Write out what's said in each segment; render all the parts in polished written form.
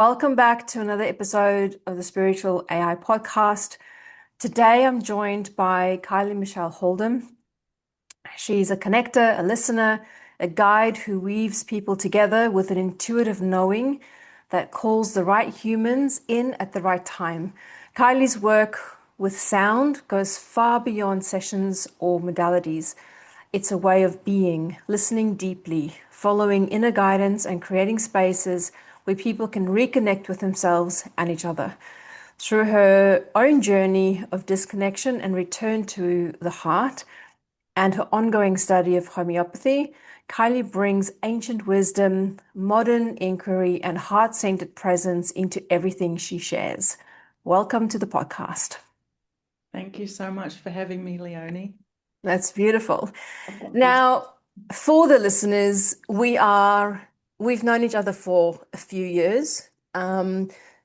Welcome back to another episode of the Spiritual AI podcast. Today I'm joined by Kylie Michelle Holdem. She's a connector, a listener, a guide who weaves people together with an intuitive knowing that calls the right humans in at the right time. Kylie's work with sound goes far beyond sessions or modalities. It's a way of being, listening deeply, following inner guidance, and creating spaces where people can reconnect with themselves and each other. Through her own journey of disconnection and return to the heart, and her ongoing study of homeopathy, Kylie brings ancient wisdom, modern inquiry, and heart centered presence into everything she shares. Welcome to the podcast. Thank you so much for having me, Leonie. That's beautiful. Now, for the listeners, we've known each other for a few years.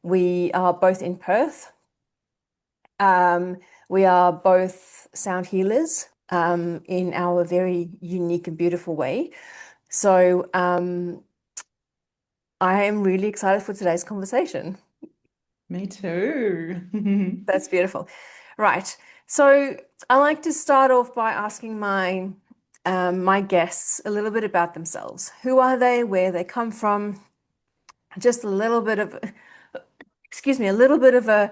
We are both in Perth. Um, we are both sound healers in our very unique and beautiful way. So I am really excited for today's conversation. Me too. That's beautiful. Right. So I like to start off by asking my guests a little bit about themselves. Who are they? Where they come from? Just a little bit of, excuse me, a little bit of a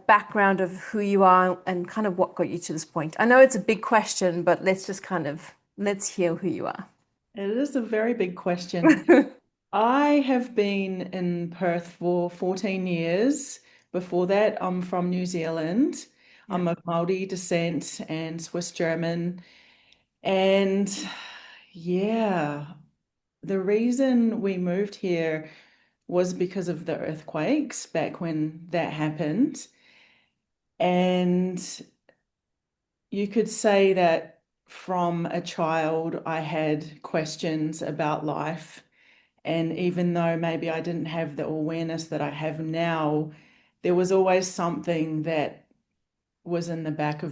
background of who you are and kind of what got you to this point. I know it's a big question, but let's hear who you are. It is a very big question. I have been in Perth for 14 years. Before that, I'm from New Zealand. Yeah. I'm of Māori descent and Swiss German. And yeah, the reason we moved here was because of the earthquakes back when that happened. And you could say that from a child, I had questions about life. And even though maybe I didn't have the awareness that I have now, there was always something that was in the back in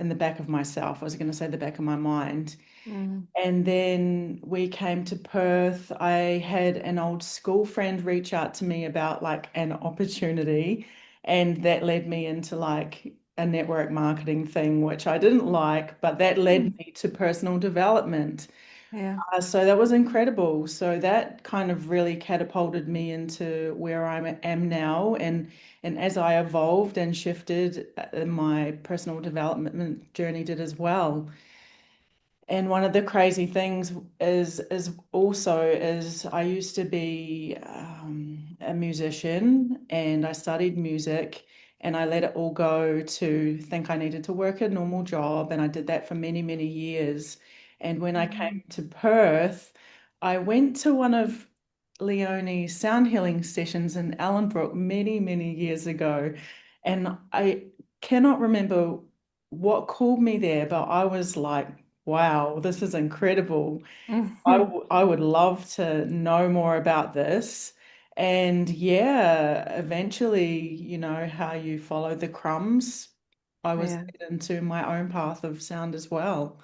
the back of myself. I was going to say the back of my mind. Mm. And then we came to Perth. I had an old school friend reach out to me about like an opportunity, and that led me into like a network marketing thing, which I didn't like, but that led me to personal development. Yeah. So that was incredible. So that kind of really catapulted me into where am now. And as I evolved and shifted, my personal development journey did as well. And one of the crazy things is also is I used to be a musician and I studied music and I let it all go to think I needed to work a normal job and I did that for many, many years. And when I Mm. came to Perth, I went to one of Leonie's sound healing sessions in Ellenbrook many, many years ago. And I cannot remember what called me there, but I was like, wow, this is incredible. Mhm. I would love to know more about this. And yeah, eventually, how you follow the crumbs, I was Yeah. led into my own path of sound as well.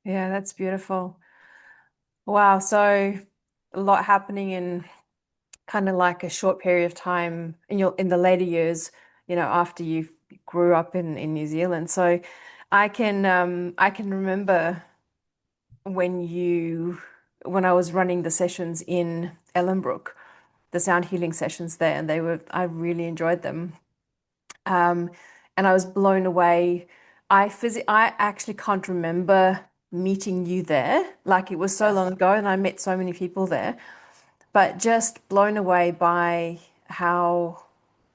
Yeah, that's beautiful. Wow. So a lot happening in kind of like a short period of time in the later years, after you grew up in New Zealand. So I can remember when when I was running the sessions in Ellenbrook, the sound healing sessions there, and I really enjoyed them. Um, and I was blown away. I actually can't remember meeting you there. Like it was so Yeah. long ago, and I met so many people there, but just blown away by how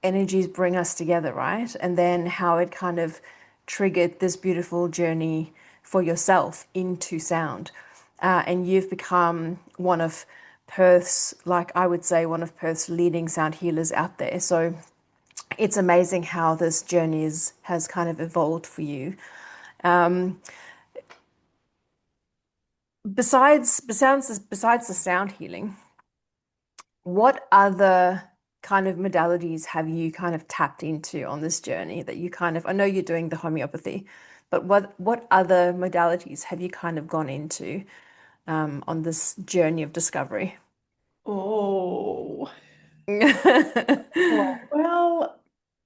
energies bring us together, right? And then how it kind of triggered this beautiful journey for yourself into sound. And you've become one of Perth's, like I would say, one of Perth's leading sound healers out there. So it's amazing how this journey has kind of evolved for you. Um, besides the sound healing, what other kind of modalities have you kind of tapped into on this journey that you kind of, I know you're doing the homeopathy, but what other modalities have you kind of gone into? on this journey of discovery. Oh. Oh, well,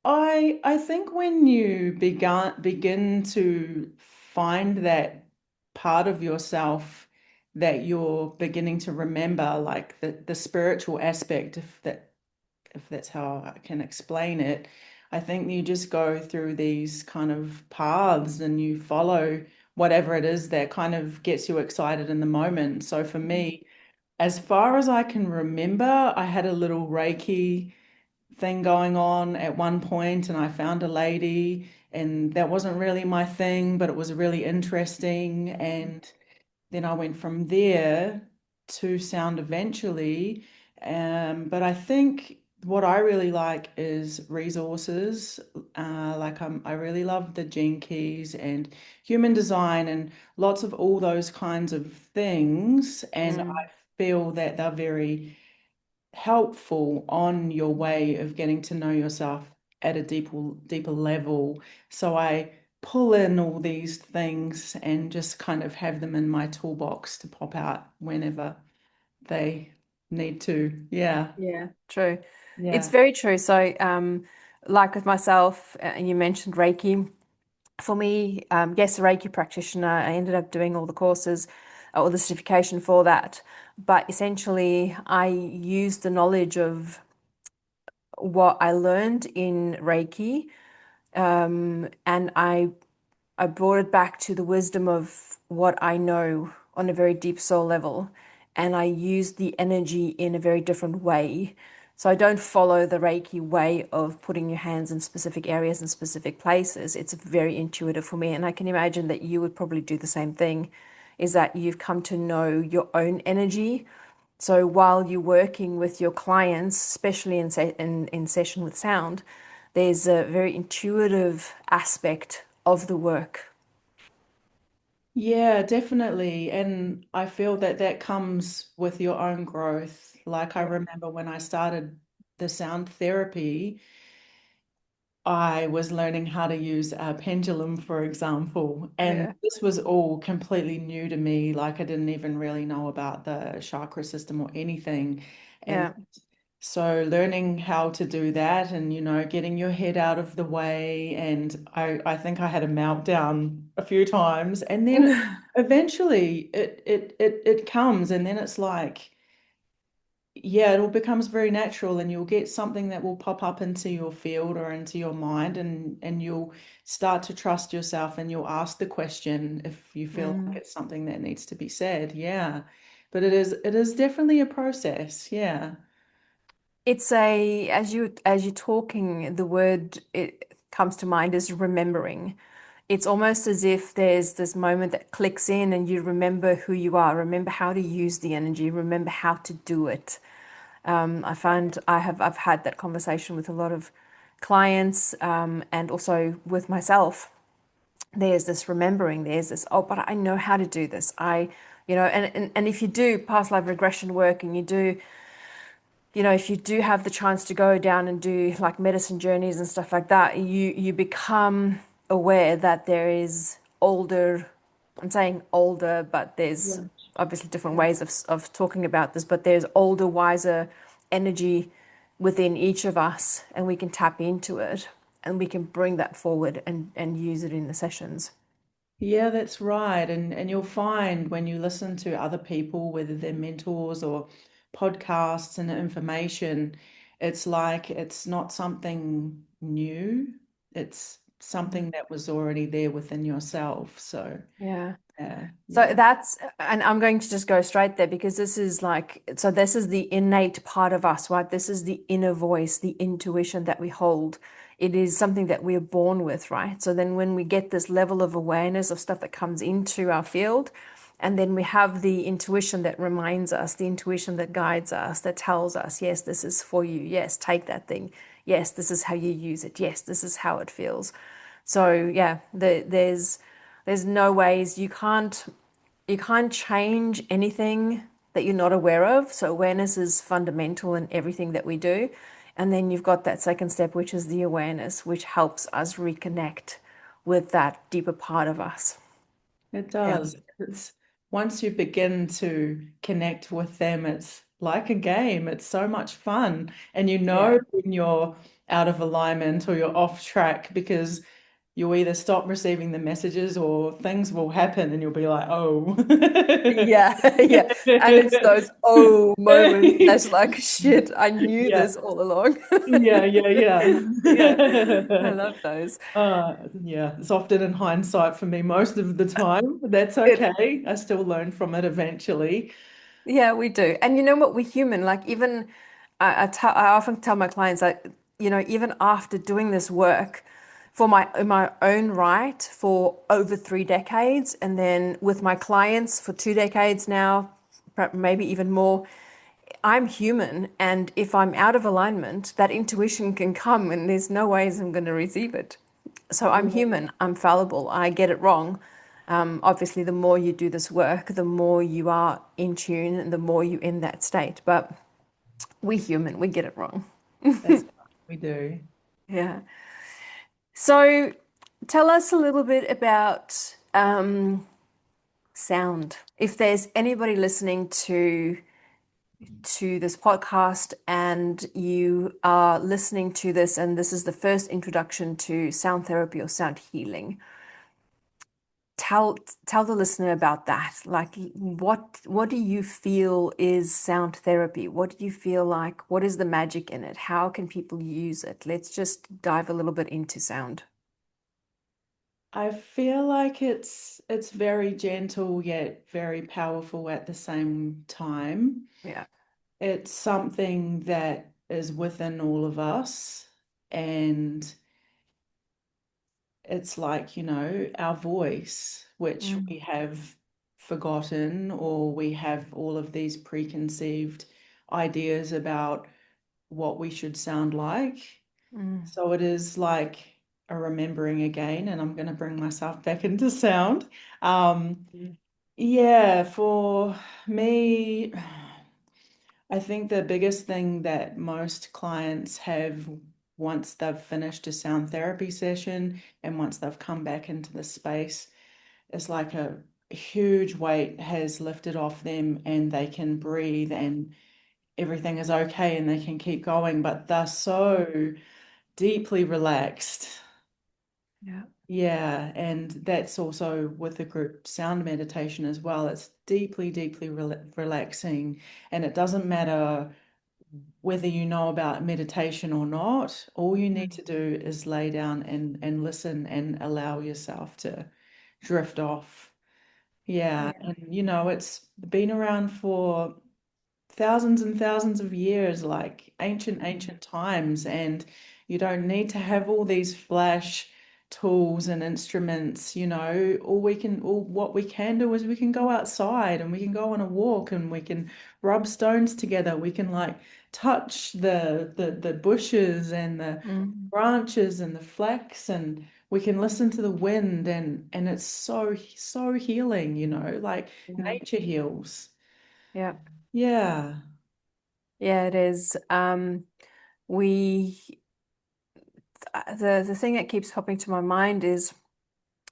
I think when you begin to find that part of yourself that you're beginning to remember, like the spiritual aspect, if that's how I can explain it, I think you just go through these kind of paths and you follow whatever it is that kind of gets you excited in the moment. So for me, as far as I can remember, I had a little Reiki thing going on at one point, and I found a lady, and that wasn't really my thing, but it was really interesting. And then I went from there to sound eventually. But I think what I really like is resources. I really love the gene keys and human design and lots of all those kinds of things. And I Mm, feel that they're very helpful on your way of getting to know yourself at a deeper level. So I pull in all these things and just kind of have them in my toolbox to pop out whenever they need to. Yeah. yeah, true. It's Yeah. very true. So, like with myself, and you mentioned Reiki. For me, yes, a Reiki practitioner. I ended up doing all the courses or the certification for that. But essentially, I used the knowledge of what I learned in Reiki, and I brought it back to the wisdom of what I know on a very deep soul level, and I use the energy in a very different way. So I don't follow the Reiki way of putting your hands in specific areas and specific places. It's very intuitive for me, and I can imagine that you would probably do the same thing, is that you've come to know your own energy. So while you're working with your clients, especially in session with sound, there's a very intuitive aspect of the work. Yeah, definitely. And I feel that that comes with your own growth. Like I remember when I started the sound therapy, I was learning how to use a pendulum, for example, and Yeah, this was all completely new to me. Like I didn't even really know about the chakra system or anything. And yeah. so learning how to do that and, getting your head out of the way. And I think I had a meltdown a few times. And then eventually it comes and then it's like, yeah, it all becomes very natural and you'll get something that will pop up into your field or into your mind and you'll start to trust yourself and you'll ask the question if you feel like Mm. it's something that needs to be said. Yeah. But it is definitely a process. Yeah. It's a as you're talking, the word it comes to mind is remembering. It's almost as if there's this moment that clicks in and you remember who you are, remember how to use the energy, remember how to do it. I find I've had that conversation with a lot of clients, and also with myself. There's this remembering, there's this, oh, but I know how to do this. And if you do past life regression work and you do, if you do have the chance to go down and do like medicine journeys and stuff like that, you become aware that there is older, I'm saying older, but there's Yeah. obviously different ways of talking about this, but there's older, wiser energy within each of us, and we can tap into it and we can bring that forward and use it in the sessions. Yeah, that's right. And you'll find when you listen to other people, whether they're mentors or podcasts and information, it's like it's not something new. It's Mhm. something that was already there within yourself. So Yeah. yeah, So yeah. and I'm going to just go straight there because this is the innate part of us, right? This is the inner voice, the intuition that we hold. It is something that we are born with, right? So then when we get this level of awareness of stuff that comes into our field, and then we have the intuition that reminds us, the intuition that guides us, that tells us, yes, this is for you. Yes, take that thing. Yes, this is how you use it. Yes, this is how it feels. So yeah, there's no ways you can't change anything that you're not aware of. So awareness is fundamental in everything that we do. And then you've got that second step, which is the awareness, which helps us reconnect with that deeper part of us. It Yeah. does. It's once you begin to connect with them, it's like a game. It's so much fun. And you Yeah. know when you're out of alignment or you're off track because you'll either stop receiving the messages or things will happen and you'll be like, oh. Yeah, yeah. And it's those oh moments that's like, shit, I knew Yeah, this all along. yeah, yeah, Yeah, I yeah. love those. Yeah, it's often in hindsight for me most of the time, but that's It, okay. I still learn from it eventually. yeah, we do. And you know what? We're human. Like even I often tell my clients that, even after doing this work for my in my own right for over 3 decades, and then with my clients for 2 decades now, maybe even more, I'm human, and if I'm out of alignment, that intuition can come, and there's no ways I'm going to receive it. So I'm human, I'm fallible, I get it wrong. Obviously, the more you do this work, the more you are in tune and the more you're in that state. But we're human, we get it wrong. That's what we do. Yeah. So tell us a little bit about sound. If there's anybody listening to this podcast and you are listening to this and this is the first introduction to sound therapy or sound healing, tell the listener about that. Like what do you feel is sound therapy? What do you feel like? What is the magic in it? How can people use it? Let's just dive a little bit into sound. I feel like it's very gentle yet very powerful at the same time. Yeah. It's something that is within all of us, and it's like, our voice, which Mm, we have forgotten, or we have all of these preconceived ideas about what we should sound like. mm, So it is like a remembering again, and I'm going to bring myself back into sound. Um, mm, yeah, for me, I think the biggest thing that most clients have once they've finished a sound therapy session and once they've come back into the space is like a huge weight has lifted off them and they can breathe and everything is okay and they can keep going, but they're so deeply relaxed. yeah. Yeah, and that's also with the group sound meditation as well. It's deeply, deeply relaxing, and it doesn't matter whether you know about meditation or not. All you need Mm, to do is lay down and listen and allow yourself to drift off. Yeah, yeah. and it's been around for thousands and thousands of years, like ancient, Mm, ancient times. And you don't need to have all these flash tools and instruments, all what we can do is we can go outside and we can go on a walk and we can rub stones together. We can like touch the bushes and the mm, branches and the flax and we can listen to the wind and it's so so healing, like yeah. nature heals. Yeah. Yeah. Yeah, it is. We the thing that keeps popping to my mind is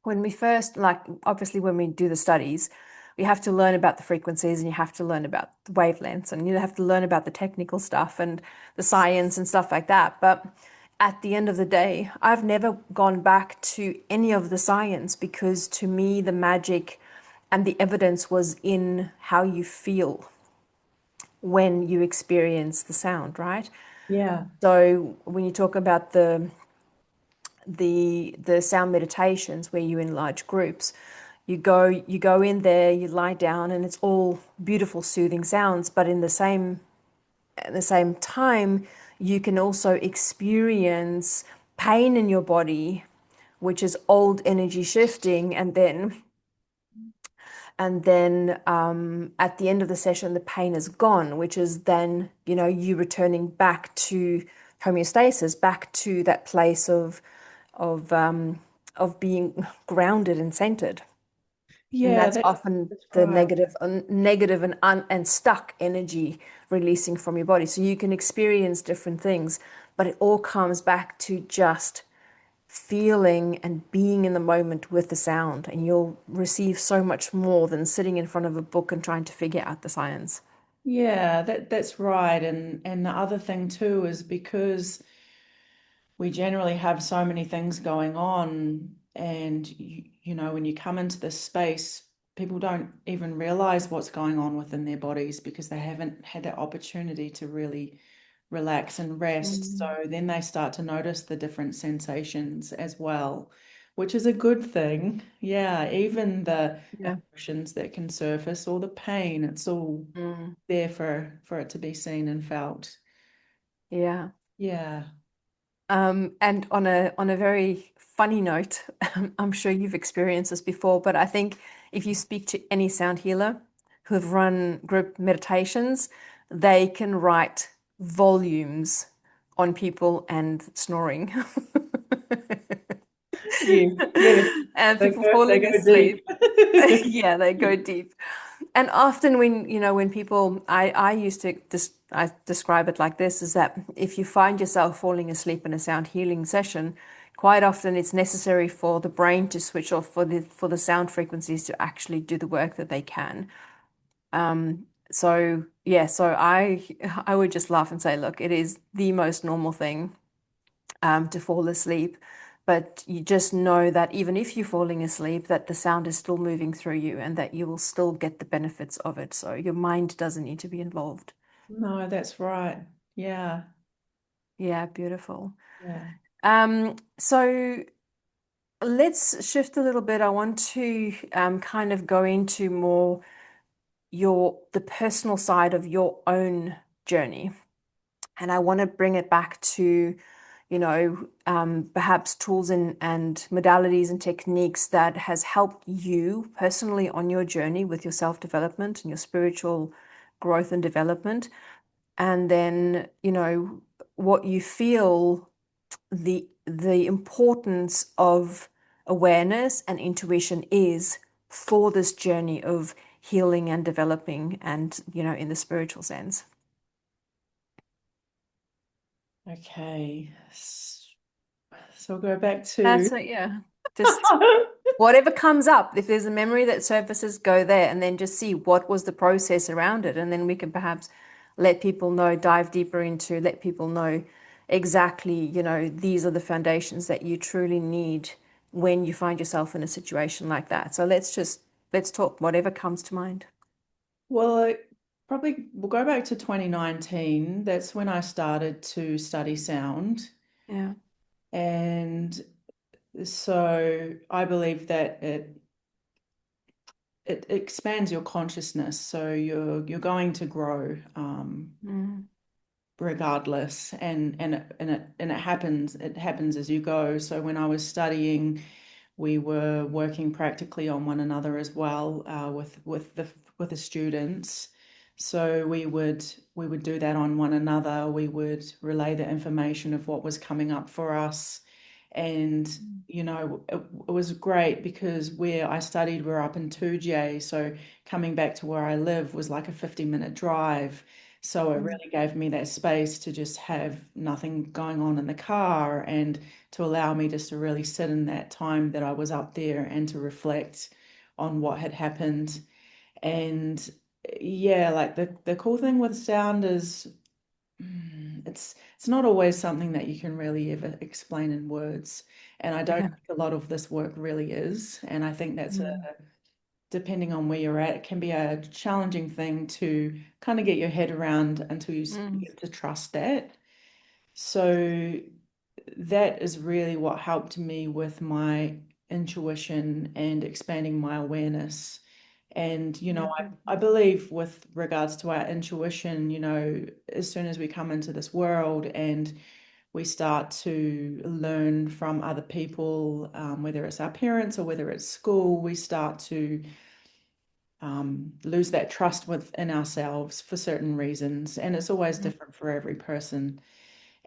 when we first, like, obviously when we do the studies, we have to learn about the frequencies and you have to learn about the wavelengths and you have to learn about the technical stuff and the science and stuff like that. But at the end of the day, I've never gone back to any of the science because to me, the magic and the evidence was in how you feel when you experience the sound, right? Yeah. So when you talk about the sound meditations where you're in large groups, you go in there, you lie down, and it's all beautiful, soothing sounds. But in the same at the same time, you can also experience pain in your body, which is old energy shifting, and then at the end of the session, the pain is gone, which is then, you returning back to homeostasis, back to that place of um, of being grounded and centered. And Yeah, that's that's often that's the right. negative and stuck energy releasing from your body. So you can experience different things, but it all comes back to just feeling and being in the moment with the sound, and you'll receive so much more than sitting in front of a book and trying to figure out the science. Yeah, that's right. And the other thing too is because we generally have so many things going on, and you know, when you come into this space, people don't even realize what's going on within their bodies because they haven't had that opportunity to really relax and rest. So Mm. then they start to notice the different sensations as well, which is a good thing. Yeah, even the Yeah. emotions that can surface or the pain, it's all Mm. there for it to be seen and felt. Yeah. Yeah. And on a very funny note, I'm sure you've experienced this before, but I think if you speak to any sound healer who have run group meditations, they can write volumes on people and snoring. Yes, yes. And They people go, they falling go deep. asleep. Yeah, they go deep. And often when, when people, I used to I describe it like this, is that if you find yourself falling asleep in a sound healing session, quite often it's necessary for the brain to switch off for the sound frequencies to actually do the work that they can. So yeah, so I would just laugh and say, look, it is the most normal thing to fall asleep. But you just know that even if you're falling asleep, that the sound is still moving through you and that you will still get the benefits of it. So your mind doesn't need to be involved. No, that's right. Yeah, Yeah, beautiful. yeah. So let's shift a little bit. I want to kind of go into more the personal side of your own journey. And I want to bring it back to, perhaps tools and modalities and techniques that has helped you personally on your journey with your self-development and your spiritual growth and development. And then, what you feel the importance of awareness and intuition is for this journey of healing and developing and, in the spiritual sense. Okay. So we'll go back to That's it, yeah. Just whatever comes up, if there's a memory that surfaces, go there and then just see what was the process around it. And then we can perhaps let people know, dive deeper into, let people know exactly, these are the foundations that you truly need when you find yourself in a situation like that. So let's talk whatever comes to mind. well, probably we'll go back to 2019. That's when I started to study sound. Yeah. And so I believe that it expands your consciousness. So you're going to grow. Mm, Regardless, and it happens as you go. So when I was studying, we were working practically on one another as well, with the students. So we would do that on one another. We would relay the information of what was coming up for us. And it was great because where I studied, we're up in 2J. So coming back to where I live was like a 50-minute drive. So it mm, really gave me that space to just have nothing going on in the car and to allow me just to really sit in that time that I was up there and to reflect on what had happened. And yeah, like the cool thing with sound is it's not always something that you can really ever explain in words. And I don't yeah. think a lot of this work really is. And I think that's Mm, depending on where you're at, it can be a challenging thing to kind of get your head around until you mm, get to trust that. So that is really what helped me with my intuition and expanding my awareness. And, yeah, I believe with regards to our intuition, as soon as we come into this world and we start to learn from other people, whether it's our parents or whether it's school, we start to lose that trust within ourselves for certain reasons. And it's always mm, different for every person.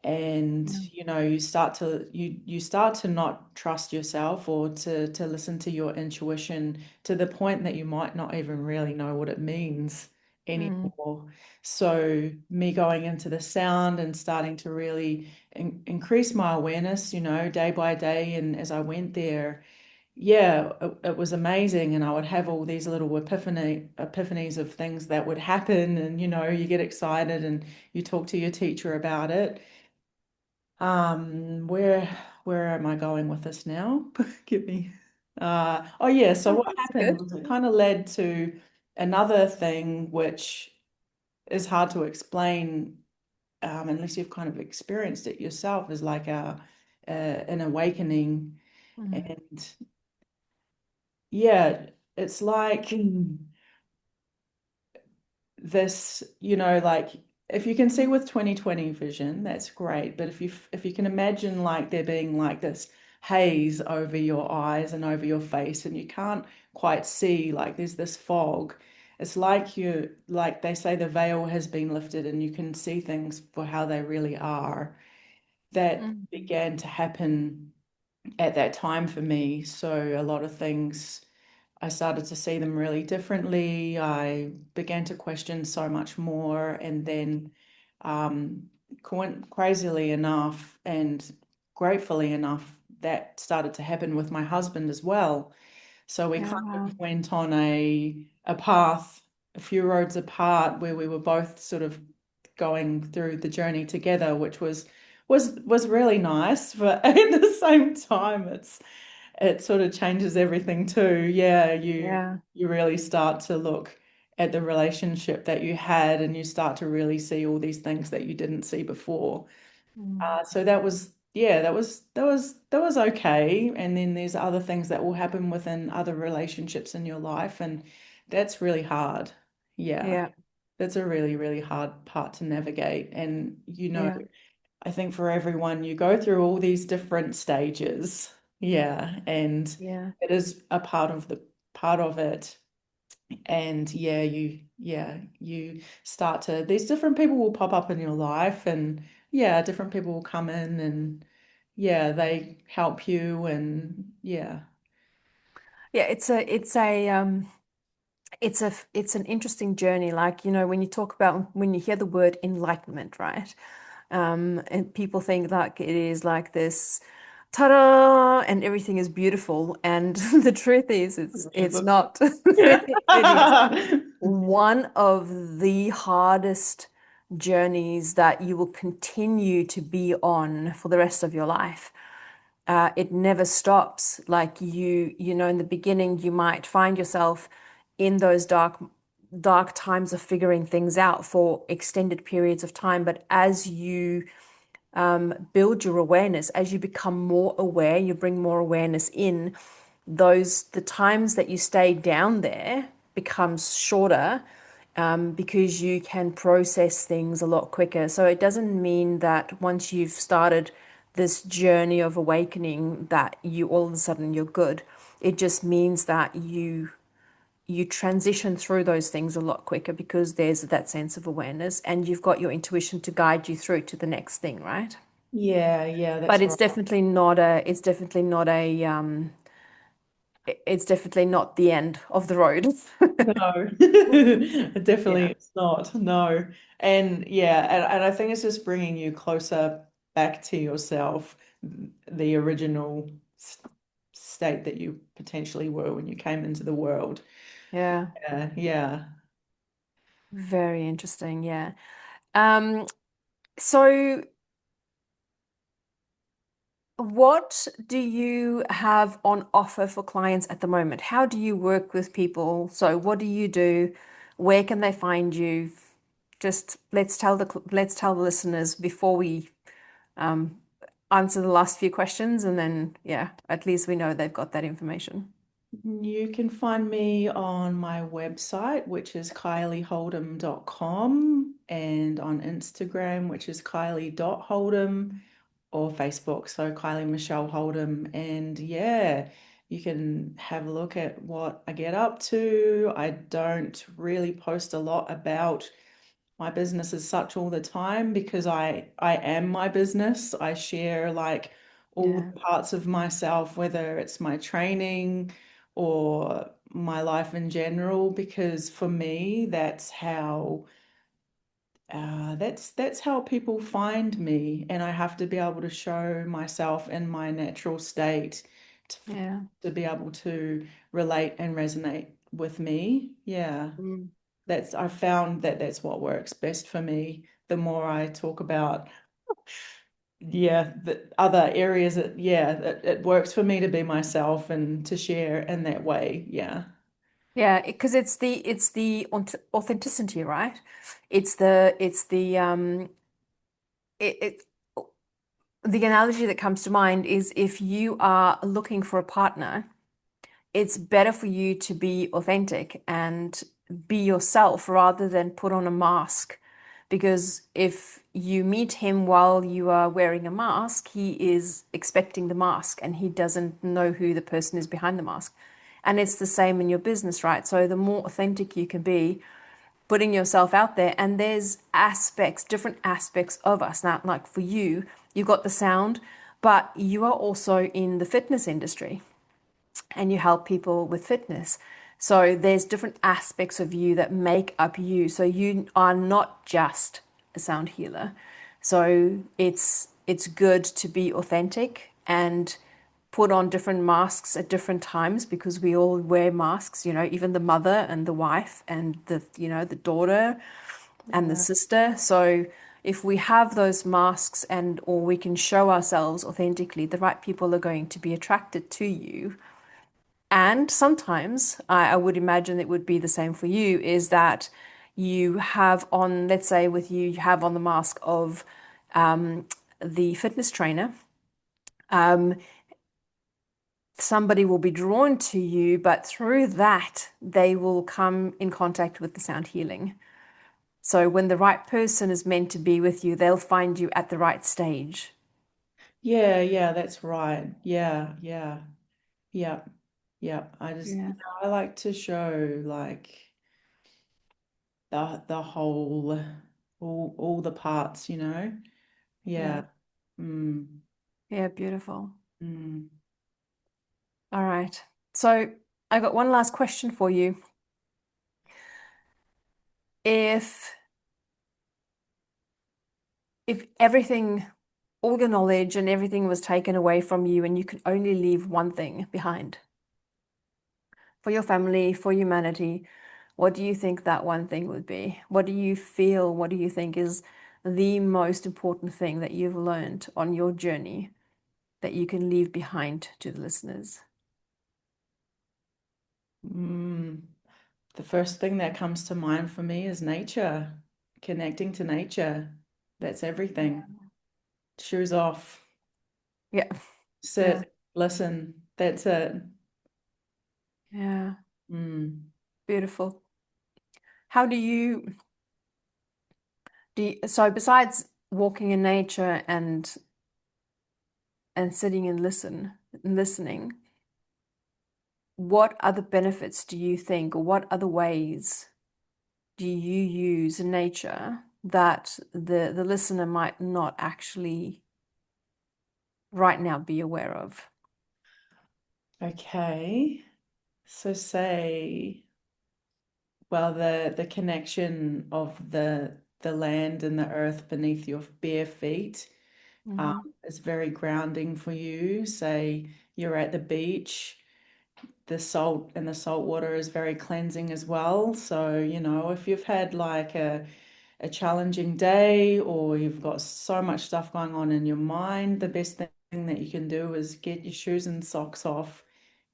And yeah, you start to not trust yourself or to listen to your intuition to the point that you might not even really know what it means Mm. anymore. So me going into the sound and starting to really increase my awareness, day by day, and as I went there, yeah, it was amazing. And I would have all these little epiphanies of things that would happen, and you get excited and you talk to your teacher about it. Where am I going with this now? Give me. Oh yeah, so Oh, what that's happened good. was it kind of led to another thing which is hard to explain, unless you've kind of experienced it yourself, is like an awakening. Mm. And yeah, it's like this, like if you can see with 2020 vision, that's great. But if you can imagine like there being like this haze over your eyes and over your face, and you can't quite see, like there's this fog. It's like like they say the veil has been lifted and you can see things for how they really are. That Mm. began to happen at that time for me. So a lot of things, I started to see them really differently. I began to question so much more. And then, um, crazily enough and gratefully enough, that started to happen with my husband as well. So we Yeah, kind wow. of went on a path, a few roads apart, where we were both sort of going through the journey together, which was really nice. But at the same time, it sort of changes everything too. Yeah, Yeah. you really start to look at the relationship that you had, and you start to really see all these things that you didn't see before. Mm. So that was, yeah, that was okay. And then there's other things that will happen within other relationships in your life, and that's really hard. Yeah, Yeah. that's a really, really hard part to navigate. And Yeah. I think for everyone, you go through all these different stages. Yeah, and Yeah. it is a part of it. And you start to, these different people will pop up in your life, and yeah, different people will come in, and yeah, they help you, and yeah. Yeah, it's an interesting journey. Like, when you talk about when you hear the word enlightenment, right? And people think like it is like this ta-da and everything is beautiful. And the truth is it's not. It is one of the hardest journeys that you will continue to be on for the rest of your life. It never stops. Like in the beginning, you might find yourself in those dark times of figuring things out for extended periods of time. But as you build your awareness, as you become more aware, you bring more awareness in, the times that you stay down there becomes shorter, because you can process things a lot quicker. So it doesn't mean that once you've started this journey of awakening that you all of a sudden you're good. It just means that you transition through those things a lot quicker because there's that sense of awareness and you've got your intuition to guide you through to the next thing, right? Yeah, yeah, But that's right. it's definitely not the end of the road. No, definitely Yeah. it's not. No. And yeah, and I think it's just bringing you closer back to yourself, the original state that you potentially were when you came into the world. Yeah. Yeah, yeah. Very interesting. Yeah. Um, so what do you have on offer for clients at the moment? How do you work with people? So what do you do? Where can they find you? Just let's tell the listeners before we um, answer the last few questions, and then yeah, at least we know they've got that information. You can find me on my website, which is kylieholdem.com, and on Instagram, which is kylie.holdem, or Facebook, so Kylie Michelle Holdem. And yeah, you can have a look at what I get up to. I don't really post a lot about my business as such all the time because I am my business. I share all Yeah. the parts of myself, whether it's my training or my life in general, because for me, that's how people find me, and I have to be able to show myself in my natural state to, Yeah. to be able to relate and resonate with me. Yeah, Mm. that's I found that that's what works best for me. The more I talk about, yeah, the other areas, it works for me to be myself and to share in that way. Yeah. Yeah, because it's the authenticity, right? It's it the analogy that comes to mind is if you are looking for a partner, it's better for you to be authentic and be yourself rather than put on a mask. Because if you meet him while you are wearing a mask, he is expecting the mask and he doesn't know who the person is behind the mask. And it's the same in your business, right? So the more authentic you can be, putting yourself out there, and there's aspects, different aspects of us. Now, like for you, you've got the sound, but you are also in the fitness industry and you help people with fitness. So there's different aspects of you that make up you. So you are not just a sound healer. So it's good to be authentic and put on different masks at different times because we all wear masks, even the mother and the wife and the daughter and the Yeah. sister. So if we have those masks and or we can show ourselves authentically, the right people are going to be attracted to you. And sometimes I would imagine it would be the same for you, is that you have on, let's say with you, you have on the mask of the fitness trainer. Um, Somebody will be drawn to you, but through that, they will come in contact with the sound healing. So when the right person is meant to be with you, they'll find you at the right stage. Yeah, yeah, that's right. Yeah, yeah, yeah, yeah. Yeah. I like to show like the whole, all the parts, you know? Yeah. Yeah. Mm, Yeah, beautiful. mm. All right. So I got one last question for you. If if everything, all your knowledge and everything was taken away from you and you could only leave one thing behind for your family, for humanity, what do you think that one thing would be? What do you feel? What do you think is the most important thing that you've learned on your journey that you can leave behind to the listeners? Mm. The first thing that comes to mind for me is nature, connecting to nature. That's everything. Shoes off, Yeah. Yeah. sit, listen. That's it. Yeah. Mm. Beautiful. How so besides walking in nature and sitting and listening, what other benefits do you think, or what other ways do you use in nature that the listener might not actually right now be aware of? Okay. So say, well, the connection of the land and the earth beneath your bare feet um, Hmm. is very grounding for you. Say you're at the beach, the salt water is very cleansing as well. So, if you've had like a challenging day or you've got so much stuff going on in your mind, the best thing that you can do is get your shoes and socks off,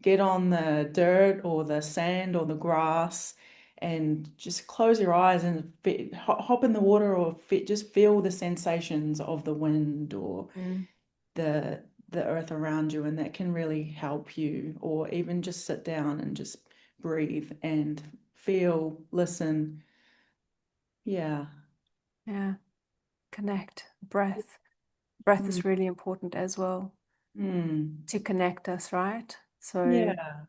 get on the dirt or the sand or the grass, and just close your eyes and hop in the water, or just feel the sensations of the wind or Mm. the the earth around you, and that can really help you. Or even just sit down and just breathe and feel, listen. Yeah. Yeah, connect. Breath Mm. is really important as well Mm. to connect us, right? So Yeah.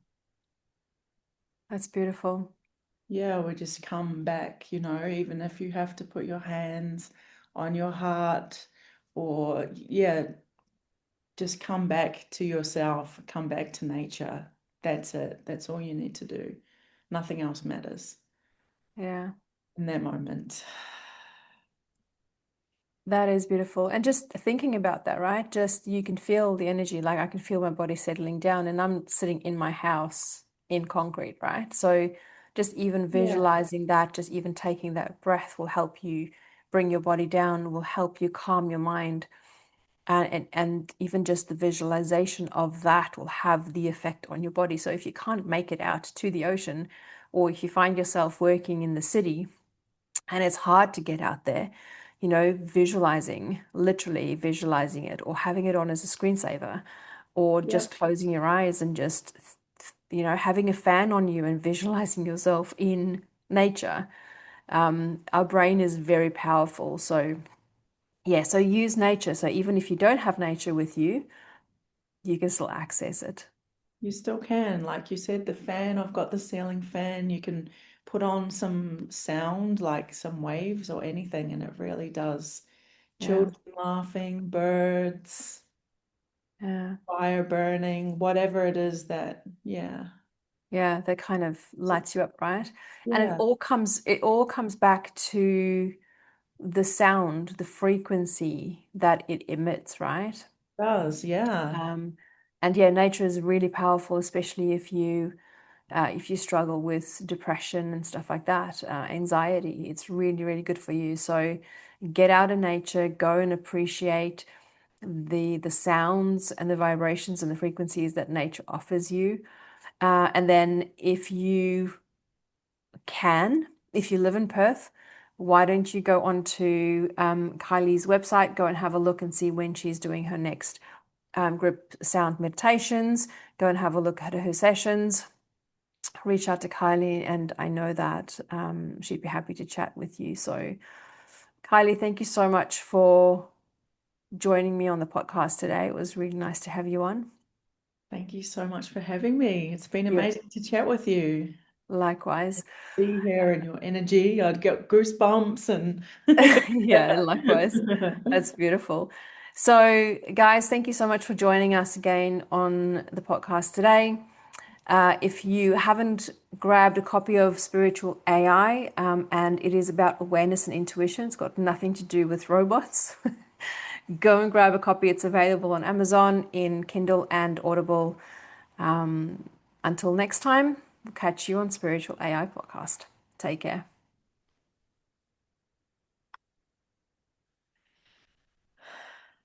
that's beautiful. Yeah, we just come back, even if you have to put your hands on your heart, or yeah, just come back to yourself, come back to nature. That's it. That's all you need to do. Nothing else matters Yeah. in that moment. That is beautiful. And just thinking about that, right? Just you can feel the energy. Like I can feel my body settling down, and I'm sitting in my house in concrete, right? So just even Yeah. visualizing that, just even taking that breath will help you bring your body down, will help you calm your mind. And even just the visualization of that will have the effect on your body. So if you can't make it out to the ocean, or if you find yourself working in the city, and it's hard to get out there, visualizing, literally visualizing it, or having it on as a screensaver, or Yeah. just closing your eyes and just, having a fan on you and visualizing yourself in nature. Our brain is very powerful. So, yeah, so use nature. So, even if you don't have nature with you, you can still access it. You still can. Like you said, the fan, I've got the ceiling fan. You can put on some sound, like some waves or anything, and it really does. Yeah. Children laughing, birds, Yeah. fire burning, whatever it is that, yeah. Yeah, that kind of So, lights you up, right? And it yeah, all comes back to the sound, the frequency that it emits, right? it does, yeah. Um, and yeah, nature is really powerful, especially if you struggle with depression and stuff like that, anxiety. It's really, really good for you. So get out of nature, go and appreciate the sounds and the vibrations and the frequencies that nature offers you. And then if you live in Perth, why don't you go onto Kylie's website, go and have a look and see when she's doing her next group sound meditations. Go and have a look at her sessions. Reach out to Kylie, and I know that she'd be happy to chat with you. So, Kylie, thank you so much for joining me on the podcast today. It was really nice to have you on. Thank you so much for having me. It's been You amazing to chat with you. likewise. Be here and your energy. I'd get goosebumps and Yeah, likewise. That's beautiful. So, guys, thank you so much for joining us again on the podcast today. If you haven't grabbed a copy of Spiritual AI, and it is about awareness and intuition, it's got nothing to do with robots. Go and grab a copy. It's available on Amazon in Kindle and Audible. Until next time, we'll catch you on Spiritual AI Podcast. Take care.